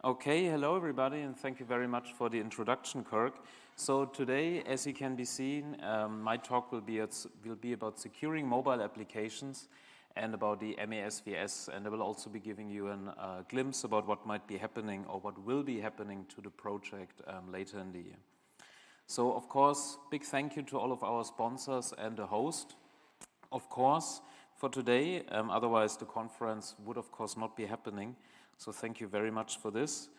Okay, hello everybody, and thank you very much for the introduction, Kirk. So today, as you can be seen, my talk will be about securing mobile applications and about the MASVS, and I will also be giving you a glimpse about what might be happening or what will be happening to the project later in the year. So, of course, big thank you to all of our sponsors and the host, of course, for today. Otherwise, the conference would, of course, not be happening. So thank you very much for this.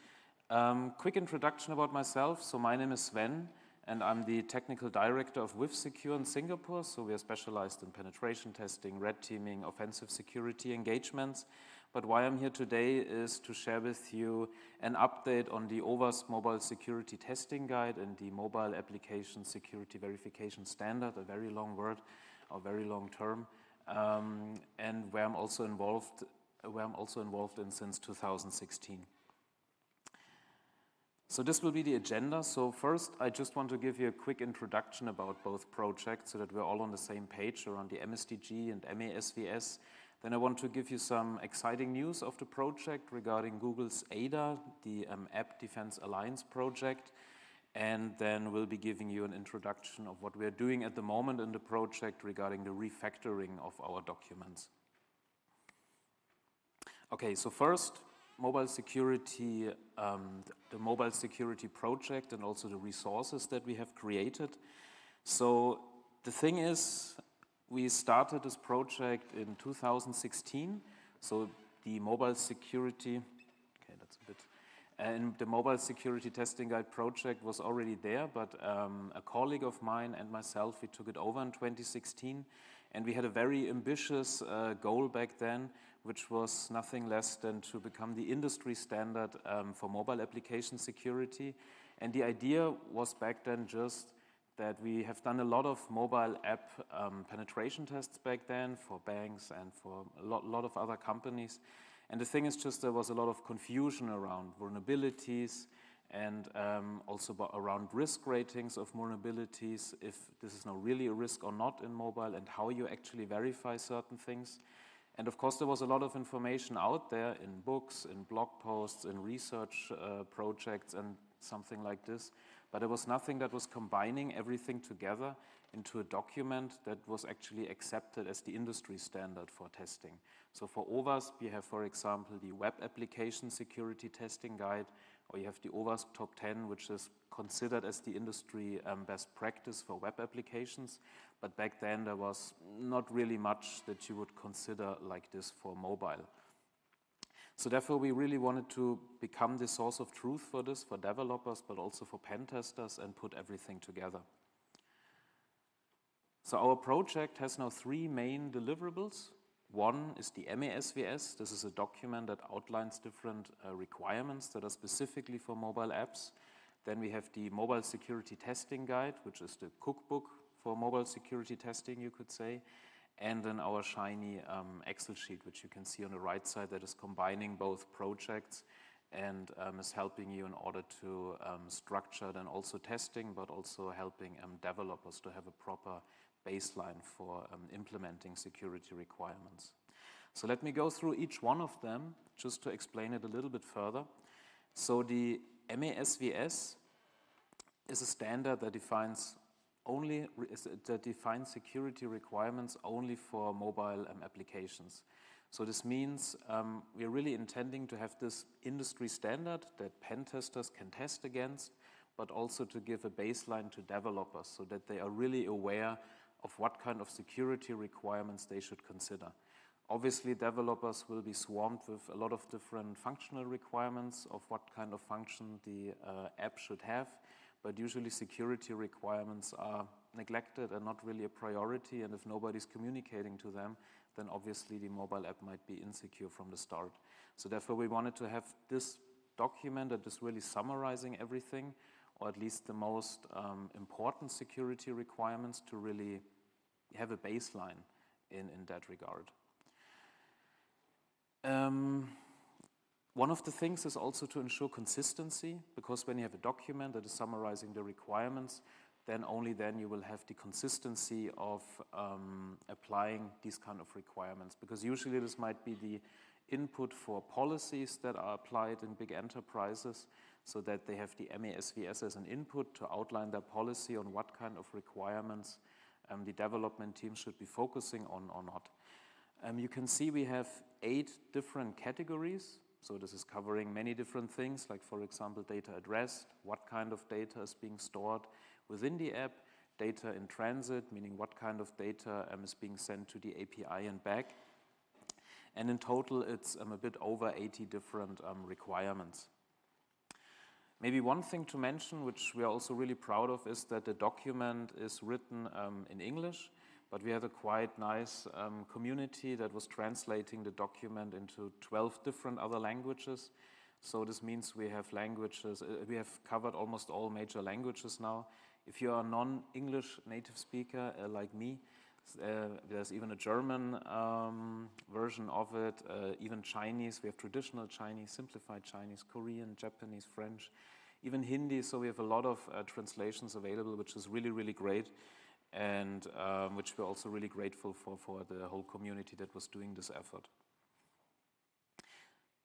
Quick introduction about myself. So my name is Sven, and I'm the technical director of WithSecure in Singapore. So we are specialized in penetration testing, red teaming, offensive security engagements. But why I'm here today is to share with you an update on the OWASP Mobile Security Testing Guide and the Mobile Application Security Verification Standard, a very long word, or very long term, and where I'm also involved in since 2016. So this will be the agenda. So first, I just want to give you a quick introduction about both projects so that we're all on the same page around the MSTG and MASVS. Then I want to give you some exciting news of the project regarding Google's ADA, the App Defense Alliance project. And then we'll be giving you an introduction of what we're doing at the moment in the project regarding the refactoring of our documents. Okay, so first, mobile security, the mobile security project and also the resources that we have created. So the thing is, we started this project in 2016. So the mobile security, okay, that's a bit, and the mobile security testing guide project was already there, but a colleague of mine and myself, we took it over in 2016. And we had a very ambitious goal back then, which was nothing less than to become the industry standard for mobile application security. And the idea was back then just that we have done a lot of mobile app penetration tests back then for banks and for a lot of other companies. And the thing is just there was a lot of confusion around vulnerabilities and also around risk ratings of vulnerabilities, if this is now really a risk or not in mobile, and how you actually verify certain things. And of course, there was a lot of information out there in books, in blog posts, in research projects, and something like this. But there was nothing that was combining everything together into a document that was actually accepted as the industry standard for testing. So for OWASP, you have, for example, the Web Application Security Testing Guide, or you have the OWASP Top 10, which is considered as the industry best practice for web applications. But back then, there was not really much that you would consider like this for mobile. So therefore, we really wanted to become the source of truth for this, for developers, but also for pen testers, and put everything together. So our project has now 3 main deliverables. One is the MASVS. This is a document that outlines different requirements that are specifically for mobile apps. Then we have the Mobile Security Testing Guide, which is the cookbook for mobile security testing, you could say. And then our shiny Excel sheet, which you can see on the right side, that is combining both projects and is helping you in order to structure then also testing, but also helping developers to have a proper baseline for implementing security requirements. So let me go through each one of them just to explain it a little bit further. So the MASVS is a standard that defines security requirements only for mobile applications. So this means we're really intending to have this industry standard that pen testers can test against, but also to give a baseline to developers so that they are really aware of what kind of security requirements they should consider. Obviously, developers will be swarmed with a lot of different functional requirements of what kind of function the app should have, but usually security requirements are neglected and not really a priority, and if nobody's communicating to them, then obviously the mobile app might be insecure from the start. So therefore, we wanted to have this document that is really summarizing everything, or at least the most important security requirements to really have a baseline in that regard. One of the things is also to ensure consistency, because when you have a document that is summarizing the requirements, then only then you will have the consistency of applying these kind of requirements, because usually this might be the input for policies that are applied in big enterprises, so that they have the MASVS as an input to outline their policy on what kind of requirements the development team should be focusing on or not. You can see we have 8 different categories. So this is covering many different things, like, for example, data at rest, what kind of data is being stored within the app, data in transit, meaning what kind of data is being sent to the API and back. And in total, it's a bit over 80 different requirements. Maybe one thing to mention, which we are also really proud of, is that the document is written in English, but we have a quite nice community that was translating the document into 12 different other languages. So this means we have languages, we have covered almost all major languages now. If you are a non-English native speaker like me, there's even a German version of it, even Chinese. We have traditional Chinese, simplified Chinese, Korean, Japanese, French, even Hindi. So we have a lot of translations available, which is really, really great, and which we're also really grateful for the whole community that was doing this effort.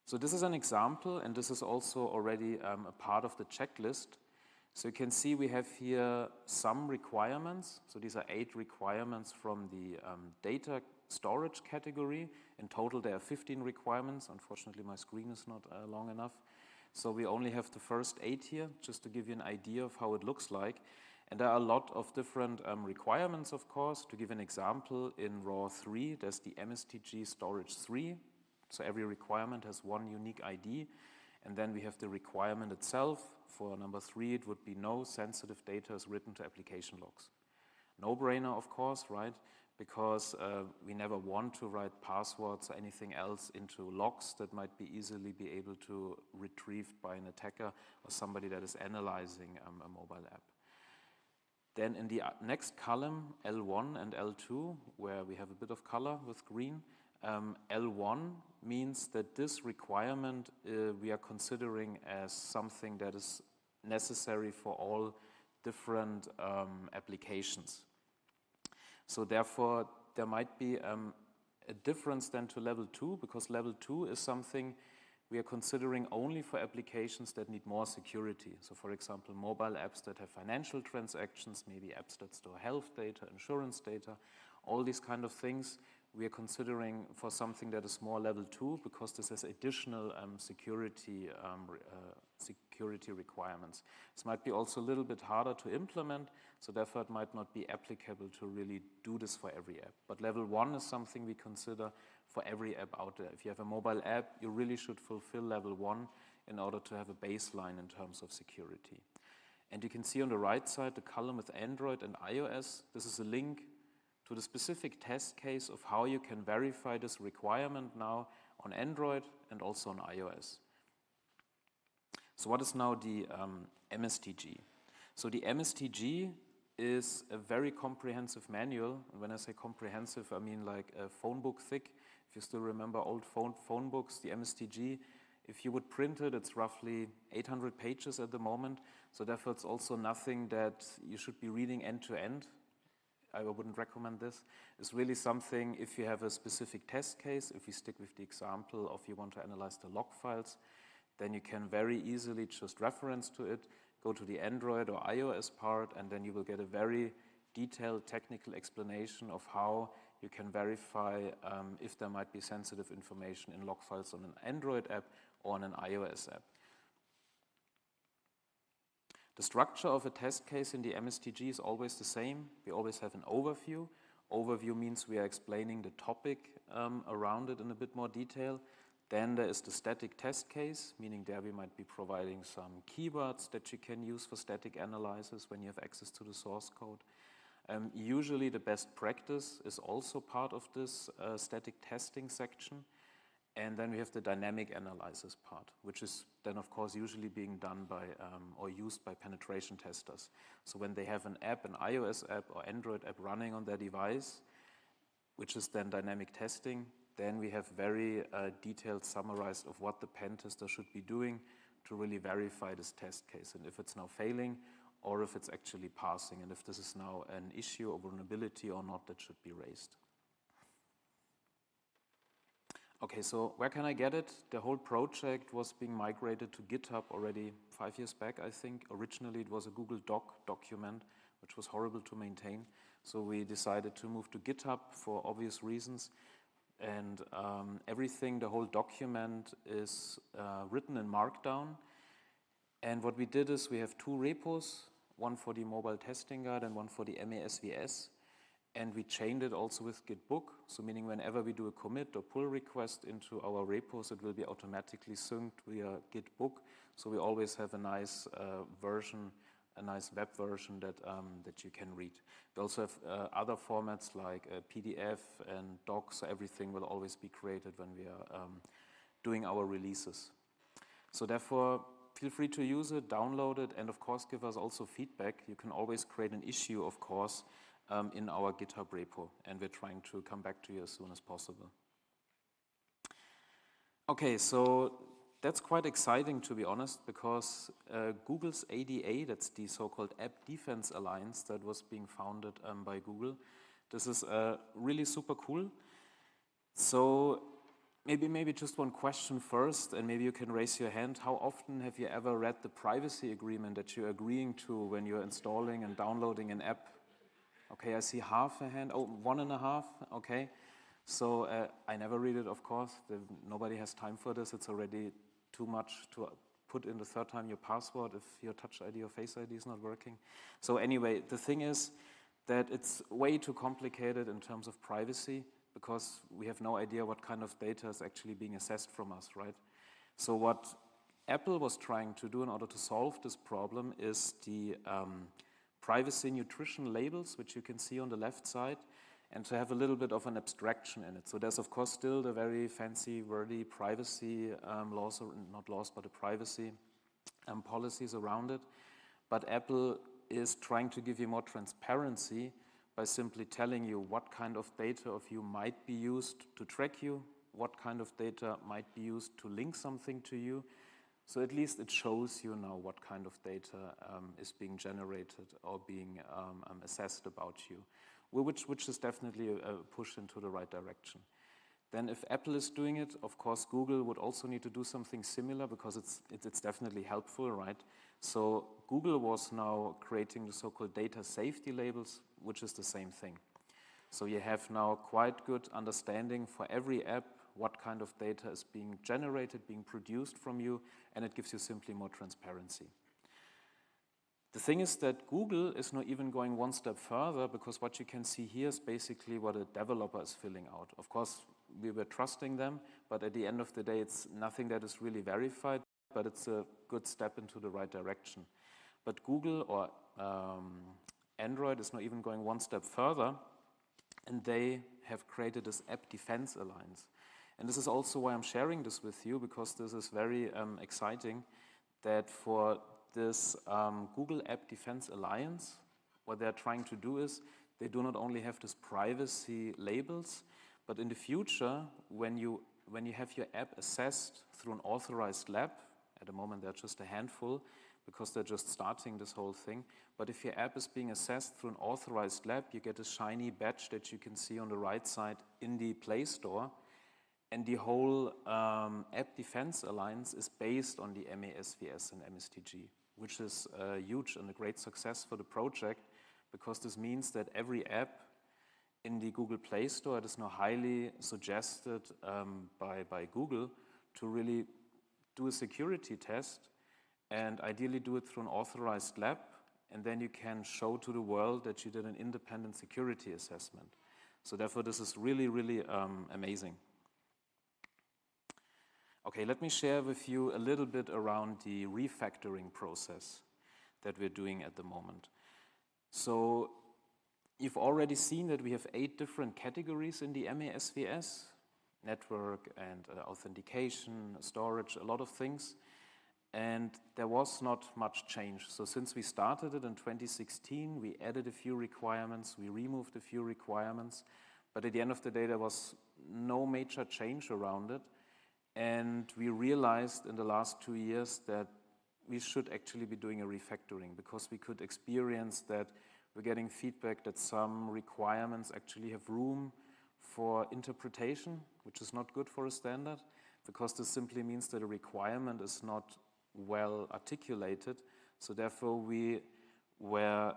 So this is an example, and this is also already a part of the checklist. So you can see we have here some requirements. So these are 8 requirements from the data storage category. In total, there are 15 requirements. Unfortunately, my screen is not long enough. So we only have the first 8 here, just to give you an idea of how it looks like. And there are a lot of different requirements, of course. To give an example, in RAW 3, there's the MSTG storage 3. So every requirement has one unique ID. And then we have the requirement itself. For number 3, it would be no sensitive data is written to application logs. No-brainer, of course, right? Because we never want to write passwords or anything else into logs that might be easily be able to retrieved by an attacker or somebody that is analyzing a mobile app. Then in the next column, L1 and L2, where we have a bit of color with green, L1 means that this requirement we are considering as something that is necessary for all different applications. So therefore, there might be a difference then to level 2, because level 2 is something we are considering only for applications that need more security. So for example, mobile apps that have financial transactions, maybe apps that store health data, insurance data, all these kind of things we are considering for something that is more level 2, because this has additional security requirements. This might be also a little bit harder to implement, so therefore it might not be applicable to really do this for every app. But level 1 is something we consider for every app out there. If you have a mobile app, you really should fulfill level 1 in order to have a baseline in terms of security. And you can see on the right side the column with Android and iOS. This is a link to the specific test case of how you can verify this requirement now on Android and also on iOS. So what is now the MSTG? So the MSTG is a very comprehensive manual. And when I say comprehensive, I mean like a phone book thick. If you still remember old phone books, the MSTG, if you would print it, it's roughly 800 pages at the moment. So therefore, it's also nothing that you should be reading end to end. I wouldn't recommend this. It's really something, if you have a specific test case, if we stick with the example of you want to analyze the log files, then you can very easily just reference to it, go to the Android or iOS part, and then you will get a very detailed technical explanation of how you can verify if there might be sensitive information in log files on an Android app or on an iOS app. The structure of a test case in the MSTG is always the same. We always have an overview. Overview means we are explaining the topic around it in a bit more detail. Then there is the static test case, meaning there we might be providing some keywords that you can use for static analysis when you have access to the source code. Usually the best practice is also part of this static testing section. And then we have the dynamic analysis part, which is then, of course, usually being done by or used by penetration testers. So when they have an app, an iOS app or Android app running on their device, which is then dynamic testing, then we have very detailed summarized of what the pen tester should be doing to really verify this test case. And if it's now failing or if it's actually passing, and if this is now an issue or vulnerability or not, that should be raised. Okay, so where can I get it? The whole project was being migrated to GitHub already 5 years back, I think. Originally, it was a Google Doc document, which was horrible to maintain. So we decided to move to GitHub for obvious reasons. And everything, the whole document is written in Markdown. And what we did is we have 2 repos, one for the mobile testing guide and one for the MASVS. And we chained it also with Gitbook, so meaning whenever we do a commit or pull request into our repos, it will be automatically synced via Gitbook. So we always have a nice version, a nice web version that you can read. We also have other formats like PDF and docs, so everything will always be created when we are doing our releases. So therefore, feel free to use it, download it, and of course give us also feedback. You can always create an issue, of course, in our GitHub repo, and we're trying to come back to you as soon as possible. Okay, so that's quite exciting, to be honest, because Google's ADA, that's the so-called App Defense Alliance that was being founded by Google. This is really super cool. So maybe just one question first, and maybe you can raise your hand. How often have you ever read the privacy agreement that you're agreeing to when you're installing and downloading an app? Okay, I see half a hand. Oh, 1.5. Okay. So I never read it, of course. Nobody has time for this. It's already too much to put in the third time your password if your Touch ID or Face ID is not working. So anyway, the thing is that it's way too complicated in terms of privacy because we have no idea what kind of data is actually being assessed from us, right? So what Apple was trying to do in order to solve this problem is the privacy nutrition labels, which you can see on the left side, and to have a little bit of an abstraction in it. So there's, of course, still the very fancy, wordy privacy laws, or not laws, but the privacy policies around it. But Apple is trying to give you more transparency by simply telling you what kind of data of you might be used to track you, what kind of data might be used to link something to you. So at least it shows you now what kind of data is being generated or being assessed about you, which is definitely a push into the right direction. Then if Apple is doing it, of course, Google would also need to do something similar because it's definitely helpful, right? So Google was now creating the so-called data safety labels, which is the same thing. So you have now quite good understanding for every app what kind of data is being generated, being produced from you, and it gives you simply more transparency. The thing is that Google is not even going one step further because what you can see here is basically what a developer is filling out. Of course, we were trusting them, but at the end of the day, it's nothing that is really verified, but it's a good step into the right direction. But Google or Android is not even going one step further, and they have created this App Defense Alliance. And this is also why I'm sharing this with you, because this is very exciting, that for this Google App Defense Alliance, what they're trying to do is they do not only have these privacy labels, but in the future, when you have your app assessed through an authorized lab, at the moment they're just a handful, because they're just starting this whole thing. But if your app is being assessed through an authorized lab, you get a shiny badge that you can see on the right side in the Play Store. And the whole App Defense Alliance is based on the MASVS and MSTG, which is huge and a great success for the project, because this means that every app in the Google Play Store, it is now highly suggested by Google to really do a security test and ideally do it through an authorized lab, and then you can show to the world that you did an independent security assessment. So therefore, this is really, really amazing. Okay, let me share with you a little bit around the refactoring process that we're doing at the moment. So you've already seen that we have 8 different categories in the MASVS, network and authentication, storage, a lot of things. And there was not much change. So since we started it in 2016, we added a few requirements, we removed a few requirements, but at the end of the day, there was no major change around it. And we realized in the last 2 years that we should actually be doing a refactoring, because we could experience that we're getting feedback that some requirements actually have room for interpretation. which is not good for a standard, because this simply means that a requirement is not well articulated. So therefore, we were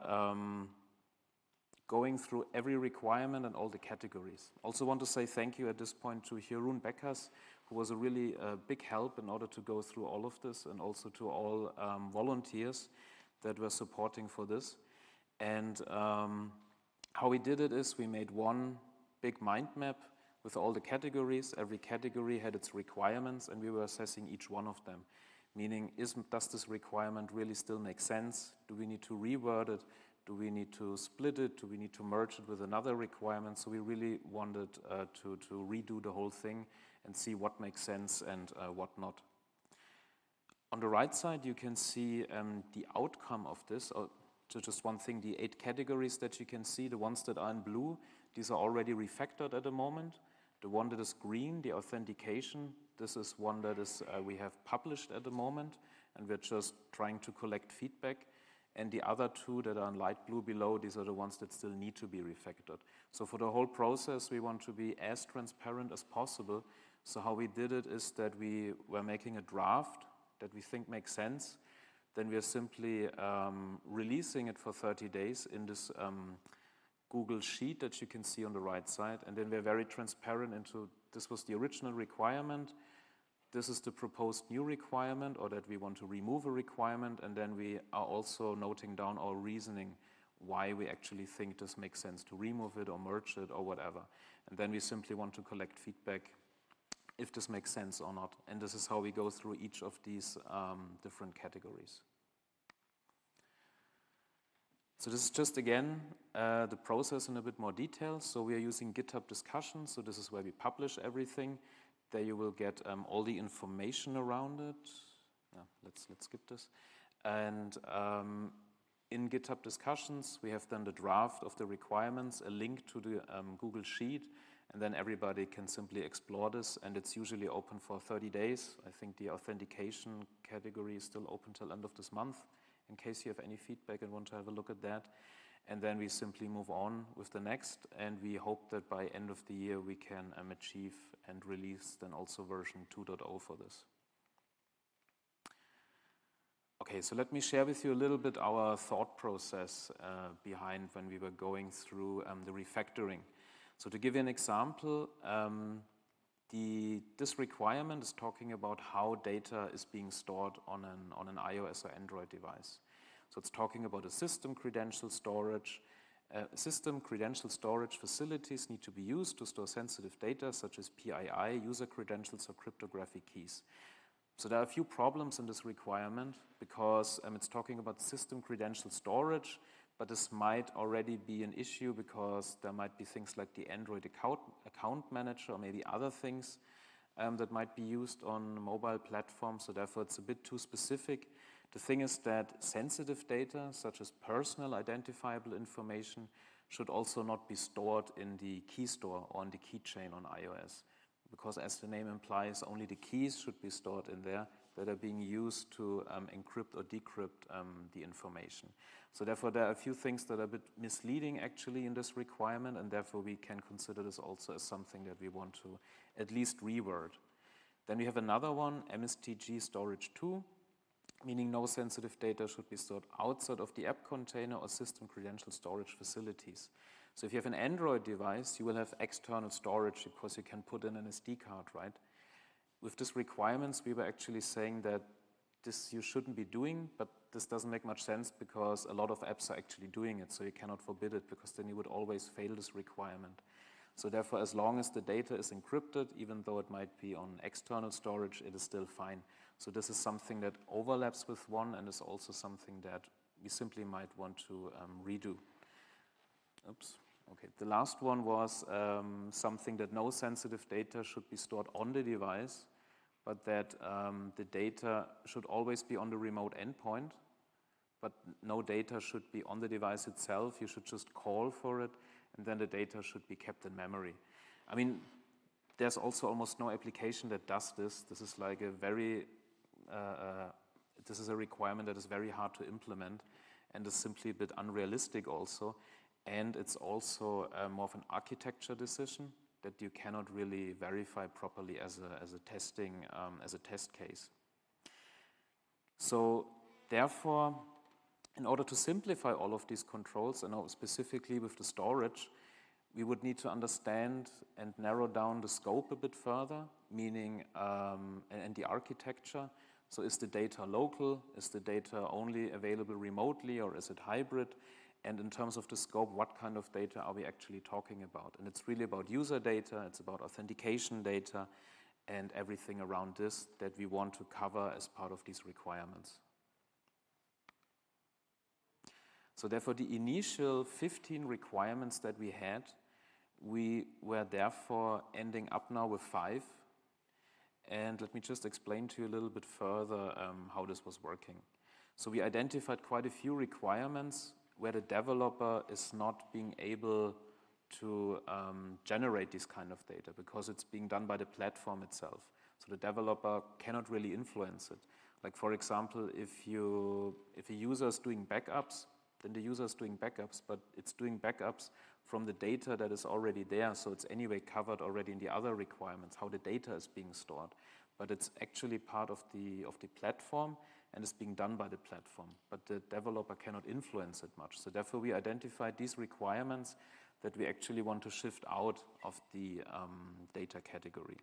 going through every requirement and all the categories. Also want to say thank you at this point to Jeroen Beckers, who was a really big help in order to go through all of this, and also to all volunteers that were supporting for this. And how we did it is we made one big mind map with all the categories. Every category had its requirements, and we were assessing each one of them. Meaning, does this requirement really still make sense? Do we need to reword it? Do we need to split it? Do we need to merge it with another requirement? So we really wanted to redo the whole thing and see what makes sense and what not. On the right side, you can see the outcome of this. So just one thing, the 8 categories that you can see, the ones that are in blue, these are already refactored at the moment. The one that is green, the authentication, this is one that is we have published at the moment, and we're just trying to collect feedback. And the other 2 that are in light blue below, these are the ones that still need to be refactored. So for the whole process, we want to be as transparent as possible. So how we did it is that we were making a draft that we think makes sense. Then we are simply releasing it for 30 days in this Google Sheet that you can see on the right side. And then we're very transparent into, this was the original requirement, this is the proposed new requirement, or that we want to remove a requirement, and then we are also noting down our reasoning why we actually think this makes sense to remove it or merge it or whatever. And then we simply want to collect feedback if this makes sense or not. And this is how we go through each of these different categories. So this is just, again, the process in a bit more detail. So we are using Github Discussion. So this is where we publish everything. There you will get all the information around it. Yeah, let's skip this. And in GitHub Discussions, we have then the draft of the requirements, a link to the Google Sheet, and then everybody can simply explore this, and it's usually open for 30 days. I think the authentication category is still open till end of this month, in case you have any feedback and want to have a look at that. And then we simply move on with the next, and we hope that by end of the year we can achieve and release then also version 2.0 for this. Okay, so let me share with you a little bit our thought process behind when we were going through the refactoring. So to give you an example, this requirement is talking about how data is being stored on an iOS or Android device. So it's talking about a system credential storage. System credential storage facilities need to be used to store sensitive data such as PII, user credentials, or cryptographic keys. So there are a few problems in this requirement because it's talking about system credential storage, but this might already be an issue because there might be things like the Android account manager or maybe other things that might be used on mobile platforms, so therefore it's a bit too specific. The thing is that sensitive data, such as personal identifiable information, should also not be stored in the key store or in the keychain on iOS, because as the name implies, only the keys should be stored in there that are being used to encrypt or decrypt the information. So therefore, there are a few things that are a bit misleading actually in this requirement, and therefore we can consider this also as something that we want to at least reword. Then we have another one, MSTG storage 2, meaning no sensitive data should be stored outside of the app container or system credential storage facilities. So if you have an Android device, you will have external storage because you can put in an SD card, right? With these requirements, we were actually saying that this you shouldn't be doing, but this doesn't make much sense because a lot of apps are actually doing it, so you cannot forbid it because then you would always fail this requirement. So therefore, as long as the data is encrypted, even though it might be on external storage, it is still fine. So this is something that overlaps with one and is also something that we simply might want to redo. Oops. Okay. The last one was something that no sensitive data should be stored on the device, but that the data should always be on the remote endpoint, but no data should be on the device itself. You should just call for it, and then the data should be kept in memory. I mean, there's also almost no application that does this. This is like a very, this is a requirement that is very hard to implement and is simply a bit unrealistic also. And it's also more of an architecture decision that you cannot really verify properly as a test case. So therefore, in order to simplify all of these controls, and specifically with the storage, we would need to understand and narrow down the scope a bit further, meaning and the architecture. So is the data local? Is the data only available remotely, or is it hybrid? And in terms of the scope, what kind of data are we actually talking about? And it's really about user data, it's about authentication data, and everything around this that we want to cover as part of these requirements. So therefore, the initial 15 requirements that we had, we were therefore ending up now with 5. And let me just explain to you a little bit further how this was working. So we identified quite a few requirements where the developer is not being able to generate this kind of data because it's being done by the platform itself. So the developer cannot really influence it. Like for example, if a user is doing backups, then the user is doing backups, but it's doing backups from the data that is already there, so it's anyway covered already in the other requirements, how the data is being stored. But it's actually part of the platform, and it's being done by the platform. But the developer cannot influence it much. So therefore, we identified these requirements that we actually want to shift out of the data category.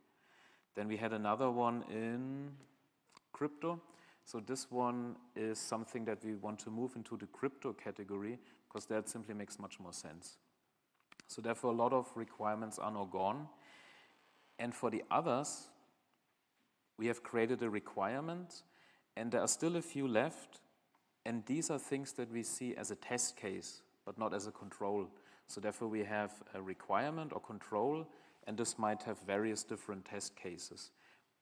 Then we had another one in crypto. So this one is something that we want to move into the crypto category because that simply makes much more sense. So therefore, a lot of requirements are now gone. And for the others, we have created a requirement, and there are still a few left. And these are things that we see as a test case, but not as a control. So therefore, we have a requirement or control, and this might have various different test cases.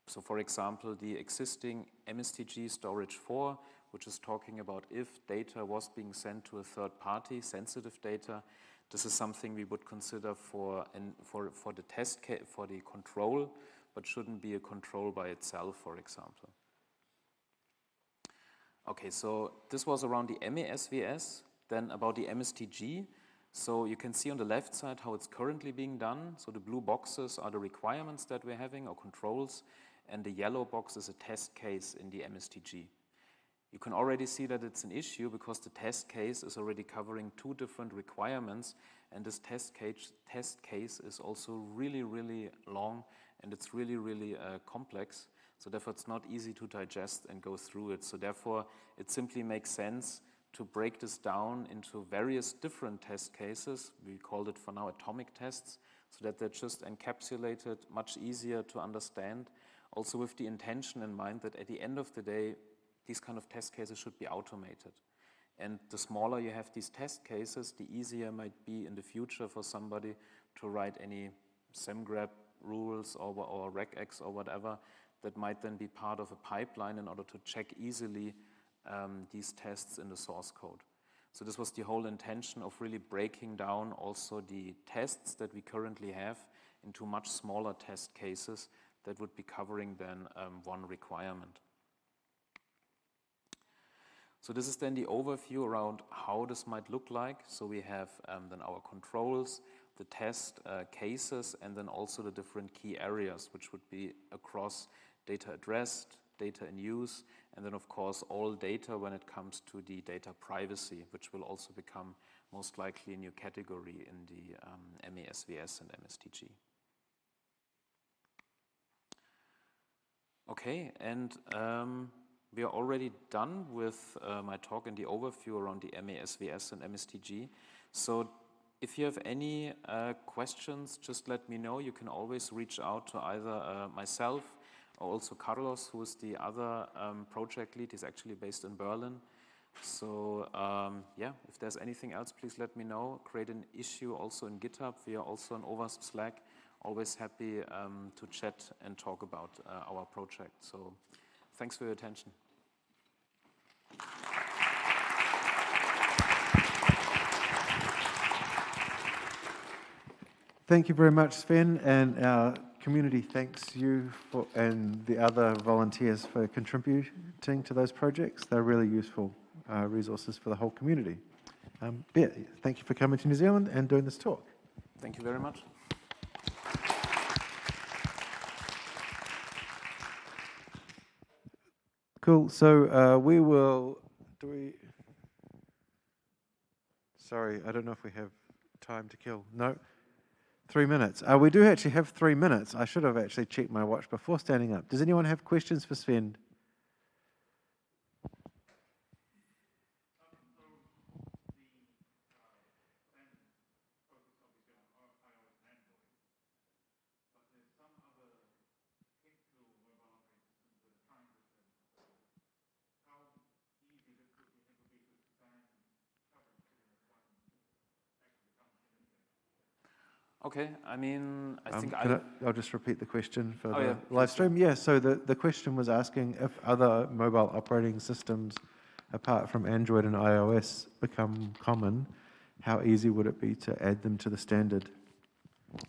So for example, the existing MSTG storage 4, which is talking about if data was being sent to a third party, sensitive data, this is something we would consider for the test case, for the control, but shouldn't be a control by itself, for example. Okay, so this was around the MASVS, then about the MSTG. So you can see on the left side how it's currently being done. So the blue boxes are the requirements that we're having or controls, and the yellow box is a test case in the MSTG. You can already see that it's an issue because the test case is already covering 2 different requirements, and this test case is also really, really long, and it's really, really complex. So therefore, it's not easy to digest and go through it. So therefore, it simply makes sense to break this down into various different test cases. We called it for now atomic tests, so that they're just encapsulated, much easier to understand, also with the intention in mind that at the end of the day, these kind of test cases should be automated. And the smaller you have these test cases, the easier it might be in the future for somebody to write any semgrep rules or regex or whatever that might then be part of a pipeline in order to check easily these tests in the source code. So this was the whole intention of really breaking down also the tests that we currently have into much smaller test cases that would be covering then one requirement. So this is then the overview around how this might look like. So we have then our controls, the test cases, and then also the different key areas, which would be across data addressed, data in use, and then of course all data when it comes to the data privacy, which will also become most likely a new category in the MASVS and MSTG. Okay, and we are already done with my talk and the overview around the MASVS and MSTG. So if you have any questions, just let me know. You can always reach out to either myself or also Carlos, who is the other project lead. He's actually based in Berlin. So yeah, if there's anything else, please let me know. Create an issue also in GitHub. We are also on OWASP Slack. Always happy to chat and talk about our project. So thanks for your attention. Thank you very much, Sven, and our community thanks you and the other volunteers for contributing to those projects. They're really useful resources for the whole community. Yeah, thank you for coming to New Zealand and doing this talk. Thank you very much. Cool. So we will. Sorry, I don't know if we have time to kill. No. 3 minutes. We do actually have 3 minutes. I should have actually checked my watch before standing up. Does anyone have questions for Sven? Okay, I mean, I think I'll just repeat the question for the yeah, live stream. Yeah, so the question was asking if other mobile operating systems, apart from Android and iOS, become common, how easy would it be to add them to the standard?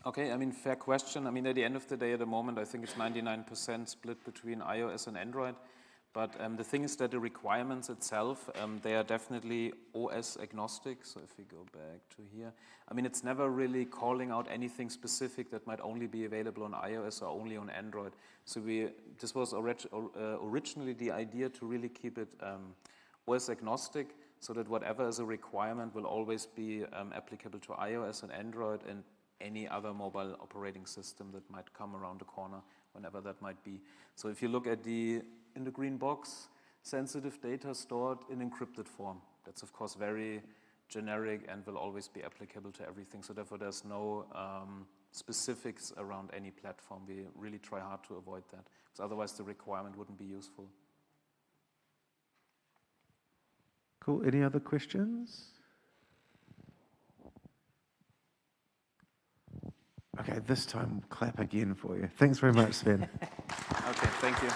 Okay, I mean, fair question. I mean, at the end of the day, at the moment, I think it's 99% split between iOS and Android. But the thing is that the requirements itself, they are definitely OS agnostic. So if we go back to here, I mean, it's never really calling out anything specific that might only be available on iOS or only on Android. So this was originally the idea to really keep it OS agnostic, so that whatever is a requirement will always be applicable to iOS and Android and any other mobile operating system that might come around the corner, whenever that might be. So if you look at in the green box, sensitive data stored in encrypted form. That's of course very generic and will always be applicable to everything. So therefore there's no specifics around any platform. We really try hard to avoid that, because otherwise the requirement wouldn't be useful. Cool, any other questions? Okay, this time clap again for you. Thanks very much, Sven. Okay, thank you.